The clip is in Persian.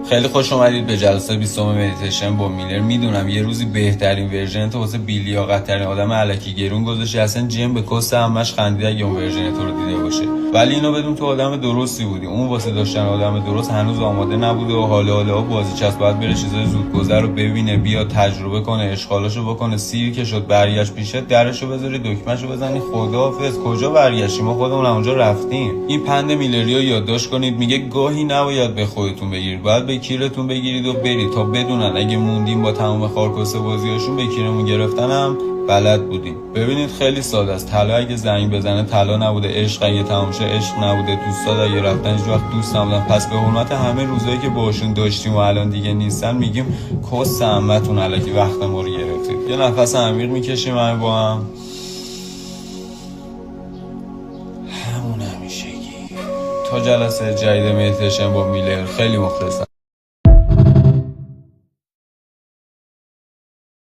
خیلی خوش اومدید به جلسه 20 مدیتیشن با میلر. میدونم یه روزی بهترین ورژن تو واسه بیلیاقت ترین آدم الکی گرون گذاشتی، اصلا جیم به کست همش خندید اگه اون ورژن تو رو دیده باشه. ولی اینو بدون تو آدم درستی بودی. اون واسه داشتن آدم درست هنوز آماده نبوده و حالا بازی چسب باید بره چیزای زودگذر رو ببینه، بیا تجربه کنه، اشغالاشو بکنه. سیر که شد برگشت پیشت، درشو بذاری دکمهشو بزنی خداحافظ. کجا برگشتیم؟ ما خودمون اونجا رفتیم. این پند میلریو یادداشت کنید، میگه گاهی نباید به خودتون بگیرید، باید به کیرتون بگیرید و برید تا بدونن اگه موندیم با تمام خارکسته بازیاشون به کیرمون گرفتنم بلد بودیم. ببینید خیلی ساده است. طلا اگه زنگ بزنه طلا نبوده، عشق اگه تمام شه عشق نبوده، دوستا اگه رفتن هیچ وقت دوست نبودن. پس به حرمت همه روزایی که باهاشون داشتیم و الان دیگه نیستن میگیم کس عمتون الکی وقت ما رو گرفتید. یه نفس عمیق میکشیم همه با هم. همون همیشگی. تا جلسه جدید مدیتیشن با میلر. خیلی مخلصم.